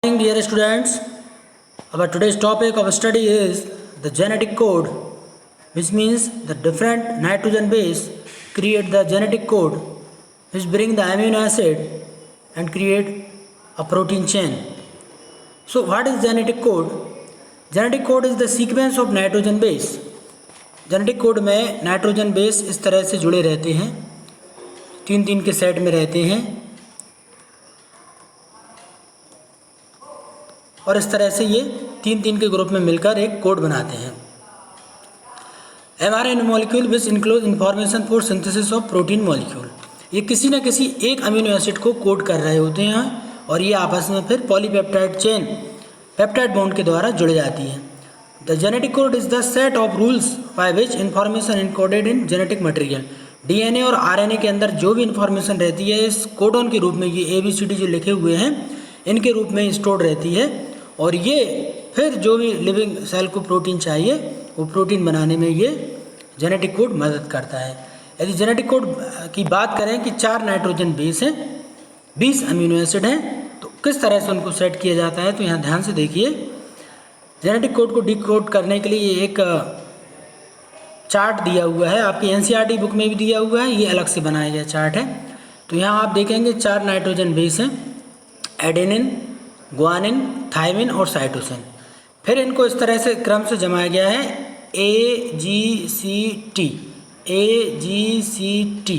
Morning, dear students. Our today's topic of study is the genetic code, which means the different nitrogen base create the genetic code which bring the amino acid and create a protein chain. So what is genetic code? Genetic code is the sequence of nitrogen base. Genetic code में nitrogen base इस तरह से जुड़े रहते हैं, तीन तीन के सेट में रहते हैं और इस तरह से ये तीन तीन के ग्रुप में मिलकर एक कोड बनाते हैं। mRNA molecule which include information for synthesis of protein molecule, ये किसी न किसी एक अमीनो एसिड को कोड कर रहे होते हैं और ये आपस में फिर पॉलीपेप्टाइड चेन पेप्टाइड बॉन्ड के द्वारा जुड़ जाती है। The genetic code is the set of rules by which information encoded in genetic material. DNA और आरएनए के अंदर जो भी इंफॉर्मेशन रहती है इस कोडोन के रूप में, ये ABCD जो लिखे हुए हैं इनके रूप में स्टोर रहती है और ये फिर जो भी लिविंग सेल को प्रोटीन चाहिए वो प्रोटीन बनाने में ये जेनेटिक कोड मदद करता है। यदि जेनेटिक कोड की बात करें कि 4 नाइट्रोजन बेस हैं, 20 अमीनो एसिड हैं, तो किस तरह से उनको सेट किया जाता है, तो यहाँ ध्यान से देखिए। जेनेटिक कोड को डिकोड करने के लिए ये एक चार्ट दिया हुआ है, आपकी NCERT बुक में भी दिया हुआ है, ये अलग से बनाया गया चार्ट है। तो यहाँ आप देखेंगे 4 नाइट्रोजन बेस हैं, एडेनिन, ग्वानिन, थायमिन और साइटोसिन। फिर इनको इस तरह से क्रम से जमाया गया है AGCT, AGCT,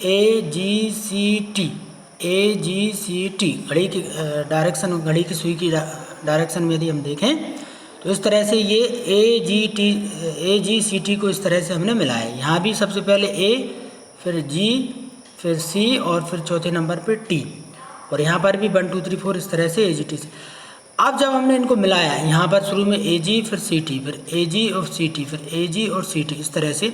AGCT, AGCT। घड़ी की डायरेक्शन, घड़ी की सुई की डायरेक्शन में यदि हम देखें तो इस तरह से ये AGCT को इस तरह से हमने मिलाया है। यहाँ भी सबसे पहले A, फिर G, फिर C और फिर चौथे नंबर पे T, और यहाँ पर भी 1 2 3 4 इस तरह से AGT से। अब जब हमने इनको मिलाया, यहाँ पर शुरू में AG, फिर CT, फिर AG और CT, फिर AG और CT, इस तरह से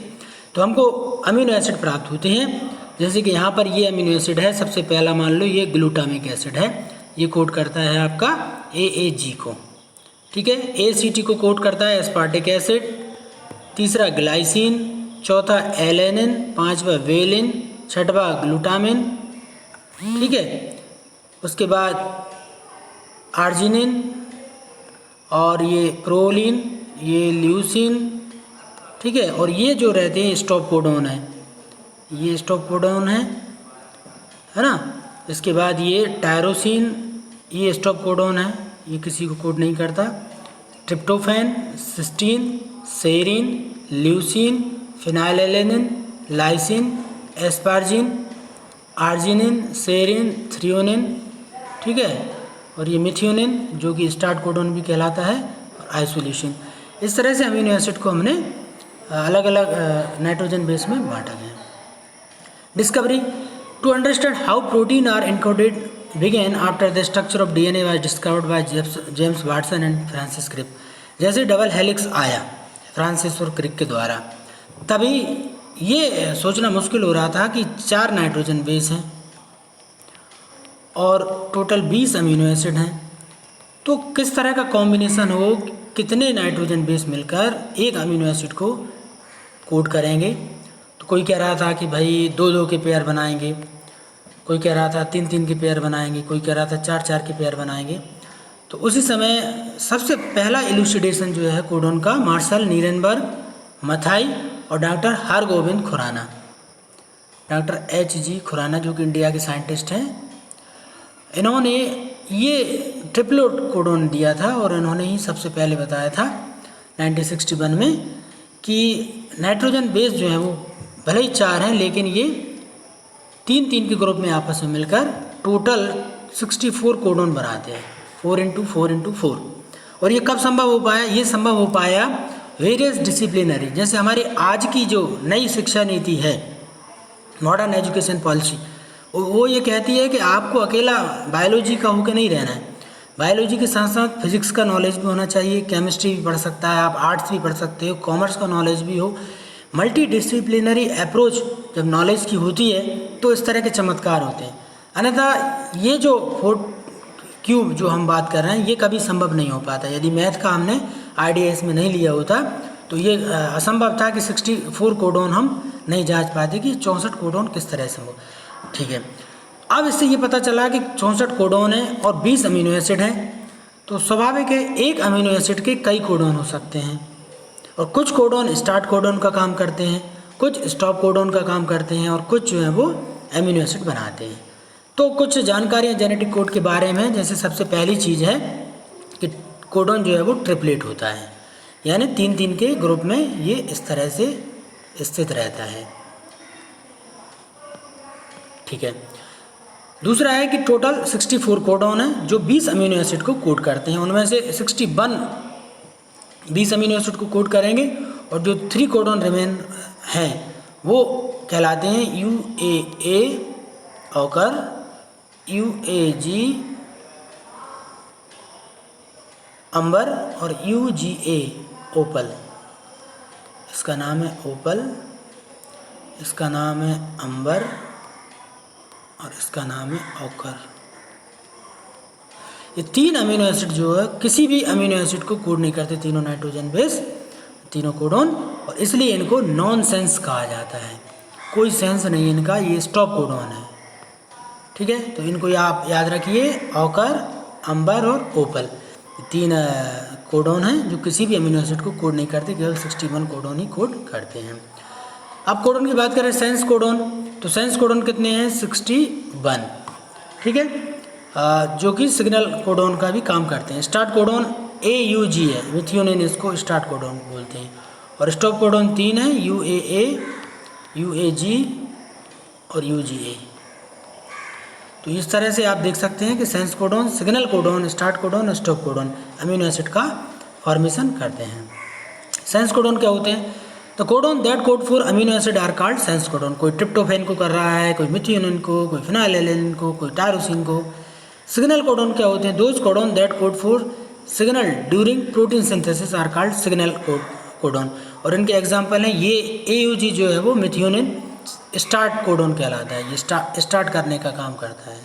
तो हमको अमीनो एसिड प्राप्त होते हैं। जैसे कि यहाँ पर ये अमीनो एसिड है, सबसे पहला मान लो ये ग्लूटामिक एसिड है, ये कोड करता है आपका AAG को, ठीक है। ACT को कोड करता है एस्पार्टिक एसिड, तीसरा ग्लाइसिन, चौथा एलेनिन, पांचवा वेलिन, छठवा ग्लूटामिन, ठीक है। उसके बाद आर्जिनिन और ये प्रोलिन, ये ल्यूसिन, ठीक है। और ये जो रहते हैं स्टॉप कोडोन है, ये स्टॉप कोडोन है ना। इसके बाद ये टायरोसिन, ये स्टॉप कोडोन है, ये किसी को कोड नहीं करता। Tryptophan, cysteine, serine, leucine, phenylalanine, lysine, asparagine, arginine, serine, threonine, ठीक है। और ये मिथियोनिन जो कि स्टार्ट कोडोन भी कहलाता है, और आइसोल्यूसिन। इस तरह से अमीनो एसिड को हमने अलग अलग नाइट्रोजन बेस में बांटा गया। Discovery to understand how protein are encoded began after the structure of DNA was discovered by James Watson and Francis Crick. जैसे डबल हेलिक्स आया फ्रांसिस और क्रिक के द्वारा, तभी ये सोचना मुश्किल हो रहा था कि 4 नाइट्रोजन बेस हैं और टोटल 20 अमीनो एसिड हैं, तो किस तरह का कॉम्बिनेशन हो, कितने नाइट्रोजन बेस मिलकर एक अमीनो एसिड को कोड करेंगे। तो कोई कह रहा था कि भाई 2-2 के पेयर बनाएंगे, कोई कह रहा था 3-3 के पेयर बनाएंगे, कोई कह रहा था 4-4 के पेयर बनाएंगे। तो उसी समय सबसे पहला इलूसिडेशन जो है कोडोन का मार्शल नीरेनबर्ग, मथाई और doctor Hargobind Khorana, doctor HG Khorana जो कि इंडिया के साइंटिस्ट हैं, इन्होंने ये ट्रिपलेट कोडोन दिया था और इन्होंने ही सबसे पहले बताया था 1961 में कि नाइट्रोजन बेस जो है वो भले ही 4 हैं लेकिन ये 3-3 के ग्रुप में आपस में मिलकर टोटल 64 कोडोन बनाते हैं, 4x4x4। और ये कब संभव हो पाया? ये संभव हो पाया वेरियस डिसिप्लिनरी, जैसे हमारी आज की जो नई शिक्षा नीति है, मॉडर्न एजुकेशन पॉलिसी, वो ये कहती है कि आपको अकेला बायोलॉजी का होकर नहीं रहना है, बायोलॉजी के साथ साथ फिजिक्स का नॉलेज भी होना चाहिए, केमिस्ट्री भी पढ़ सकता है, आप आर्ट्स भी पढ़ सकते हो, कॉमर्स का नॉलेज भी हो। मल्टी डिसिप्लिनरी अप्रोच जब नॉलेज की होती है तो इस तरह के चमत्कार होते हैं। अन्यथा ये जो 4 क्यूब जो हम बात कर रहे हैं ये कभी संभव नहीं हो पाता। यदि मैथ का हमने आइडिया इसमें नहीं लिया होता तो ये असंभव था कि 64 कोडोन हम नहीं जांच पाते कि 64 कोडोन किस तरह से हो, ठीक है। अब इससे ये पता चला कि 64 कोडोन है और 20 अमीनो एसिड हैं। तो स्वाभाविक है एक अमीनो एसिड के कई कोडॉन हो सकते हैं और कुछ कोडॉन स्टार्ट कोडॉन का काम करते हैं, कुछ स्टॉप कोडॉन का काम करते हैं और कुछ जो है वो अमीनो एसिड बनाते हैं। तो कुछ जानकारियाँ जेनेटिक कोड के बारे में, जैसे सबसे पहली चीज़ है कि कोडॉन जो है वो ट्रिपलेट होता है, यानी 3-3 के ग्रुप में ये इस तरह से स्थित रहता है। ठीक है। दूसरा है कि टोटल 64 कोडॉन है जो 20 अमीनो एसिड को कोड करते हैं। उनमें से 61 20 अमीनो एसिड को कोड करेंगे और जो 3 कोडॉन रिमेन हैं वो कहलाते हैं UAA ऑकर, UAG अंबर और UGA ओपल। इसका नाम है ओपल, इसका नाम है अंबर और इसका नाम है ऑकर। ये 3 अमीनो एसिड जो है किसी भी अमीनो एसिड को कोड नहीं करते, तीनों नाइट्रोजन बेस, तीनों कोडॉन, और इसलिए इनको नॉन सेंस कहा जाता है। कोई सेंस नहीं इनका, ये स्टॉप कोडॉन है। ठीक है, तो इनको आप याद रखिए, ऑकर, अंबर और ओपल, 3 कोडॉन हैं जो किसी भी अमीनो एसिड को कोड नहीं करते, केवल 61 कोडॉन ही कोड करते हैं। अब कोडॉन की बात करें सेंस कोडॉन, तो सेंस कोडॉन कितने हैं? 61। ठीक है, जो कि सिग्नल कोडॉन का भी काम करते हैं। स्टार्ट कोडॉन AUG है, मिथियोनिन इसको स्टार्ट कोडॉन बोलते हैं, और स्टॉप कोडॉन 3 है, UAA, UAG और UGA। तो इस तरह से आप देख सकते हैं कि sense codon, signal codon, start codon और स्टॉप कोडॉन अमीनो एसिड का फॉर्मेशन करते हैं। सेंस कोडॉन क्या होते हैं? तो codon that code for amino acid are called sense codon. कोई ट्रिप्टोफैन को कर रहा है, कोई मिथियोनिन को, कोई फिनाइलैलानाइन को, कोई टायरोसिन को। सिग्नल कोडॉन क्या होते हैं? Those codon that code for signal during protein synthesis are called signal codon. और इनके एग्जाम्पल हैं, ये AUG जो है वो मिथियोनिन स्टार्ट कोडॉन कहलाता है। ये स्टार्ट करने का काम करता है।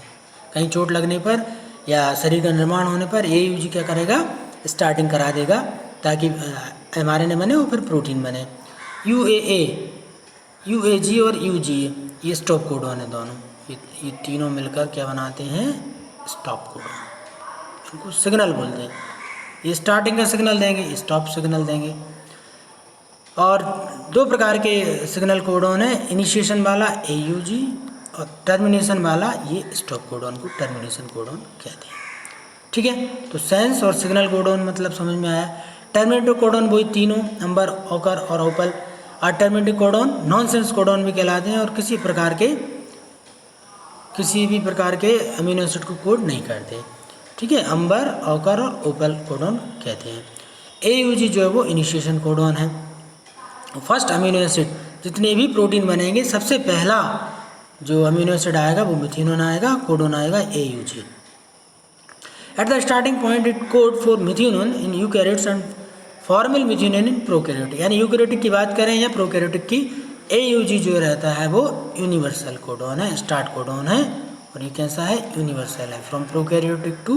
कहीं चोट लगने पर या शरीर का निर्माण होने पर AUG क्या करेगा? स्टार्टिंग करा देगा ताकि mRNA बने और फिर प्रोटीन बने। UAA, UAG और UGA ये स्टॉप कोडॉन है दोनों। ये तीनों मिलकर क्या बनाते हैं? Stop codon. इनको सिग्नल बोलते हैं। ये स्टार्टिंग का सिग्नल देंगे, स्टॉप सिग्नल देंगे। और 2 प्रकार के सिग्नल कोडॉन है, इनिशिएशन वाला AUG और टर्मिनेशन वाला ये स्टॉप कोडॉन को टर्मिनेशन कोडॉन कहते हैं। ठीक है, तो सेंस और सिग्नल कोडॉन मतलब समझ में आया। टर्मिनेटिव कोडॉन वही तीनों, अंबर, ऑकर और ओपल। और टर्मिनेटिव कोडॉन नॉन सेंस कोडॉन भी कहलाते हैं और किसी भी प्रकार के अमीनो एसिड को कोड नहीं करते। ठीक है, अंबर, ऑकर और ओपल कोडॉन कहते हैं। AUG जो है वो इनिशिएशन कोडॉन है। फर्स्ट अमीनो एसिड जितने भी प्रोटीन बनेंगे सबसे पहला जो अमीनो एसिड आएगा वो मिथियोनिन आएगा, कोडॉन आएगा AUG। At the starting point it code for methionine in eukaryotes and formal methionine in prokaryotic. यानी यूकैरियोटिक की बात करें या प्रोकैरियोटिक की, AUG जो रहता है वो यूनिवर्सल कोडॉन है, स्टार्ट कोडॉन है, और ये कैसा है? यूनिवर्सल है। फ्रॉम प्रोकैरियोटिक टू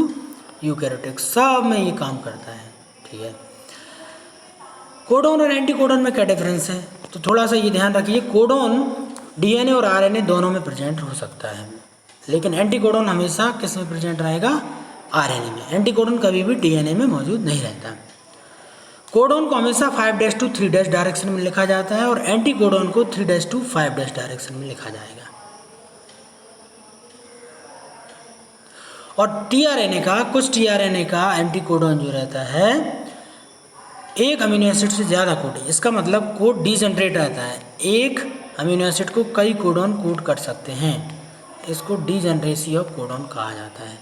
यूकैरियोटिक सब में ये काम करता है। ठीक है, कोडॉन और एंटी कोडॉन में क्या डिफरेंस है? तो थोड़ा सा ये ध्यान रखिए, कोडॉन DNA और RNA दोनों में प्रेजेंट हो सकता है, लेकिन एंटी कोडॉन हमेशा किस में प्रेजेंट रहेगा? RNA में। एंटी कोडॉन कभी भी DNA में मौजूद नहीं रहता। कोडॉन को हमेशा 5' to 3' डायरेक्शन में लिखा जाता है और एंटी कोडॉन को 3' to 5' डायरेक्शन में लिखा जाएगा। और कुछ tRNA का एंटी कोडॉन जो रहता है एक अमीनो एसिड से ज़्यादा कोड है। इसका मतलब कोड डिजेनरेट रहता है। एक अमीनो एसिड को कई कोडॉन कोड कर सकते हैं, इसको डिजेनरेसी ऑफ कोडॉन कहा जाता है।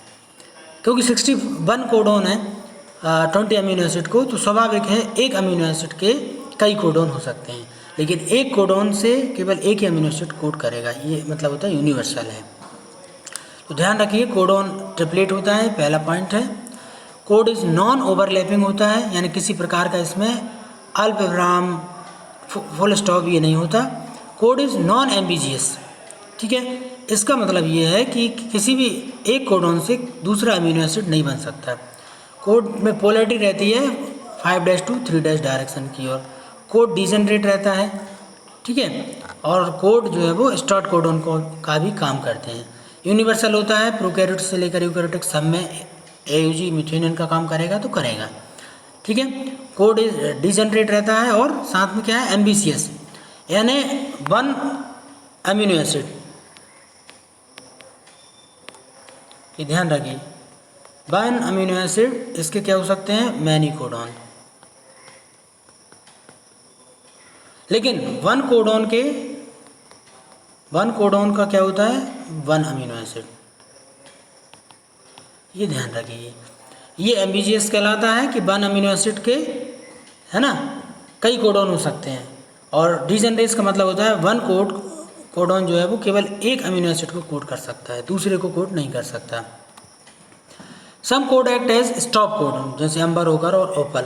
क्योंकि 61 कोडॉन है 20 अमीनो एसिड को, तो स्वाभाविक है एक अमीनो एसिड के कई कोडॉन हो सकते हैं, लेकिन एक कोडॉन से केवल एक ही अमीनो एसिड कोड करेगा। ये मतलब होता है यूनिवर्सल है। तो ध्यान रखिए, कोडॉन ट्रिपलेट होता है, पहला पॉइंट है। कोड इज नॉन ओवरलैपिंग होता है, यानी किसी प्रकार का इसमें अल्प विराम, फुल स्टॉप ये नहीं होता। Code is non ambitious. ठीक है, इसका मतलब ये है कि किसी भी एक कोडॉन से दूसरा अमीनो एसिड नहीं बन सकता। कोड में पोलैरिटी रहती है 5' to 3' डायरेक्शन की ओर। कोड डिजेनरेट रहता है। ठीक है, और कोड जो है वो स्टार्ट कोडॉन का भी काम करते हैं। यूनिवर्सल होता है, प्रोकैरियोट से लेकर यूकैरियोटिक सब में AUG मिथेनियन का काम करेगा तो करेगा, ठीक है। कोड डिजनरेट रहता है और साथ में क्या है MBCS, यानी 1 अमीनो एसिड, ये ध्यान रखिए 1 अमीनो एसिड, इसके क्या हो सकते हैं मैनी कोडॉन, लेकिन 1 कोडॉन का क्या होता है 1 अमीनो एसिड, ये ध्यान रखिए। ये MBCS कहलाता है कि 1 अमीनो एसिड के, है ना, कई कोडॉन हो सकते हैं। और डिजनरेट का मतलब होता है 1 कोडॉन जो है वो केवल एक अमीनो एसिड को कोड कर सकता है, दूसरे को कोड नहीं कर सकता। Some code act as stop code, जैसे अम्बर होकर और ओपल,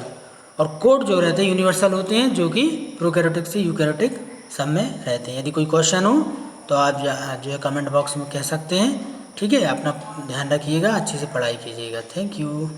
और कोड जो रहते हैं यूनिवर्सल होते हैं, जो कि प्रोकैरियोटिक से यूकैरियोटिक सब में रहते हैं। यदि कोई क्वेश्चन हो तो आप जो है कमेंट बॉक्स में कह सकते हैं, ठीक है। अपना ध्यान रखिएगा, अच्छे से पढ़ाई कीजिएगा। Thank you.